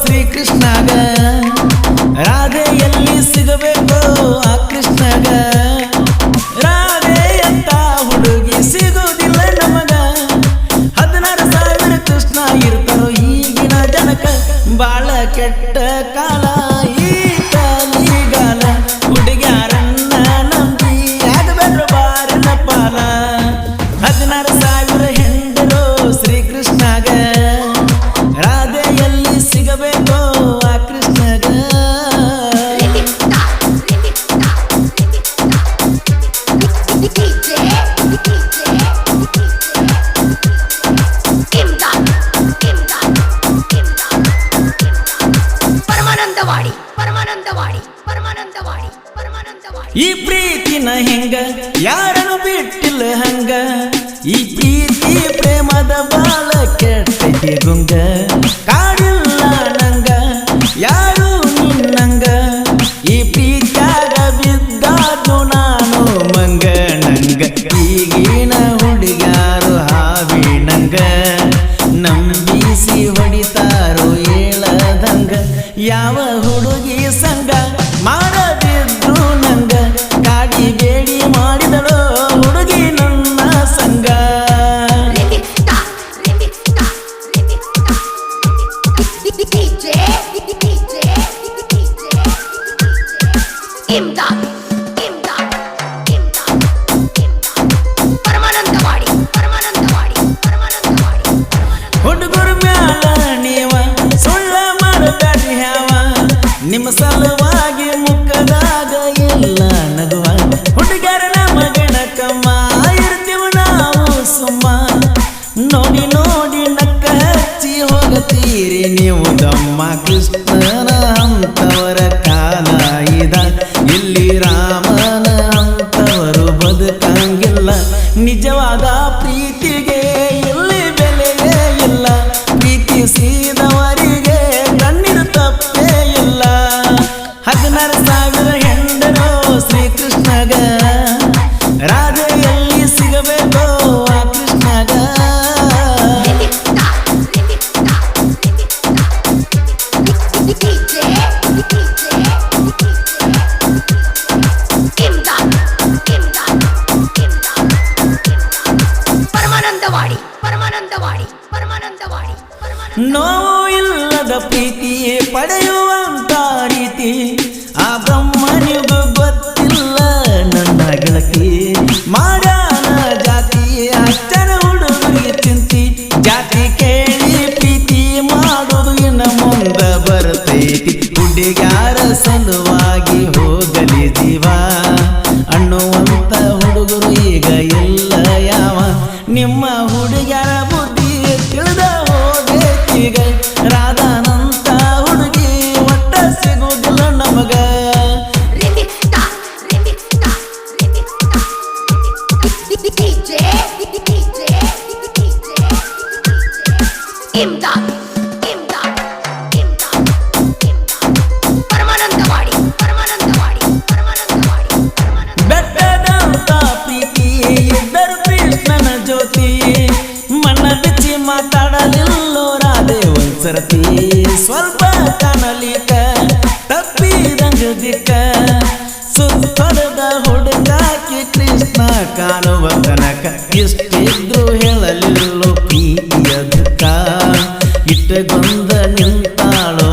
ಶ್ರೀಕೃಷ್ಣಗ ರಾಧೆ ಎಲ್ಲಿ ಸಿಗಬೇಕು ಆ ಕೃಷ್ಣಗ ರಾಧೆ ಅಂತ ಹುಡುಗಿ ಸಿಗುವುದಿಲ್ಲ ನಮಗ 16,000 ಕೃಷ್ಣ ಇರ್ತಾರೋ ಈಗಿನ ಜನಕ ಬಾಳ ಕೆಟ್ಟ ಕಾಲ ಈ ಕಾಲಿಗಾಲ ಹುಡುಗ್ಯಾರನ್ನ ನಂಬಿ ಆಗಬೇಡ್ರು ಬಾರಿನ ಪಾಲ 16,000 ಹೆಂಡರು ಶ್ರೀಕೃಷ್ಣಗ ರಾಧೆ ಎಲ್ಲಿ ಸಿಗಬೇಕು ಆ ಕೃಷ್ಣಗ ಈ ಪ್ರೀತಿನ ಹೆಂಗ ಯಾರನ್ನು ಬಿಟ್ಟಿಲ್ಲ ಹಂಗ ಈ ಪ್ರೀತಿ ಪ್ರೇಮದ ಬಾಳ ಕೆಟ್ಟೈತಿ ಗುಂಗ ಕಾಡಿಲ್ಲ ನಂಗ ಯಾರು ನಿನ್ನಂಗ ಈ ಪ್ರೀತ್ಯಾಗ ಬಿದ್ದಾದು ನಾನು ಮಂಗ ನಂಗ ಈಗಿನ ಹುಡುಗ್ಯಾರು ಹಾವಿನಂಗ ನಂಬಿಸಿ ಹೊಡಿತಾರೋ ಹೇಳದಂಗ ಯಾವ ಹುಡುಗಿ ಸಂಗ ಮಾಡದಿದ್ರು ನಂಗ ಕಾಡಿ ಬೇಡಿ ಮಾಡಿದಳು ಹುಡುಗಿ ನನ್ನ ಸಂಗ ಹುಡುಗರ ಮ್ಯಾಲ ನೀವ ಸುಳ್ಳ ಮಾಡಬೇಡ್ರಿ ಹ್ಯಾವ ನಿಮ್ಮ ಸಲುವಾಗಿ ಮುಖದಾಗ ಇಲ್ಲ ನಗುವ ಹುಡುಗರ ಮಗನ ಕಮ್ಮ ಇರ್ತೀವಿ ನಾವು ಸುಮ್ಮ ನೋಡಿ ನೋಡಿ ನಕ್ಕ ಹಚ್ಚಿ ಹೋಗತೀರಿ ನೀವು ದಮ್ಮ ಕೃಷ್ಣನ ಅಂತವರ ಕಾಲ ಇದ ಇಲ್ಲಿ ರಾಮನ ಅಂತವರು ಬದುಕಂಗಿಲ್ಲ ನಿಜವಾದ ಪ್ರೀತಿಗೆ ಇಲ್ಲಿ ಬೆಲೆಯೇ ಇಲ್ಲ ಪ್ರೀತಿಸಿದವರಿಗೆ ಕಣ್ಣಿರು ತಪ್ಪೇ ಇಲ್ಲ 16,000 ಹೆಂಡರು ಶ್ರೀಕೃಷ್ಣಗ ರಾಧೆ ಎಲ್ಲಿ ಸಿಗಬೇಕು ಆ ಕೃಷ್ಣಗ ನೋವು ಇಲ್ಲದ ಪ್ರೀತಿ ಪಡೆಯುವಂತ ರೀತಿ ಆ ಬ್ರಹ್ಮನಿಗೂ ಗೊತ್ತಿಲ್ಲ ನನ್ನ ಗೆಳತಿ ಮಾಡ್ಯಾನ ಜಾತಿ ಅಚ್ಚನ ಹುಡುಗರಿಗೆ ಚಿಂತಿ ಜಾತಿ ಕೇಳಿ ಪ್ರೀತಿ ಮಾಡೋದು ಇನ್ನು ಮುಂದ ಬರ್ತೈತಿ ಹುಡುಗ್ಯಾರ ಸಲುವಾಗಿ ಹೋಗಲಿ ಜೀವ ಅನ್ನುವಂತ ಹುಡುಗರು ಈಗ ಎಲ್ಲ ಯಾವ ನಿಮ್ಮ ಹುಡುಗ್ಯಾರ ಬುದ್ಧಿ ತಿಳಿದ ಹೋಗೈತೀಗ ರಾಧಾನಂತ ಹುಡುಗಿ ಒಟ್ಟ ಸಿಗುವುದಿಲ್ಲ ನಮಗ ಬೆಟ್ಟದಂತ ಪ್ರೀತಿ ಇದ್ದರು ಕೃಷ್ಣನ ಜ್ಯೋತಿ ಮಣ್ಣ ಬಿಚ್ಚಿ ಮಾತಾಡಲಿಲ್ಲೋ ರಾಧೆ ಒಂದ್ಸರತಿ ಸ್ವಲ್ಪ ಕಾಣಲಿಕ ತಪ್ಪಿದಂಗ ದಿಕ್ಕ ಸುತ್ತೊಡೆದ ಹುಡುಗಾಕಿ ಕೃಷ್ಣ ಕಾಣುವ ತನಕ ಇಷ್ಟಿದ್ರು ಹೇಳಲಿಲ್ಲೋ ಪ್ರೀತಿಯ ದುಃಖ ಇಟ್ಟಗೊಂದ ನಿಂತಾಳೋ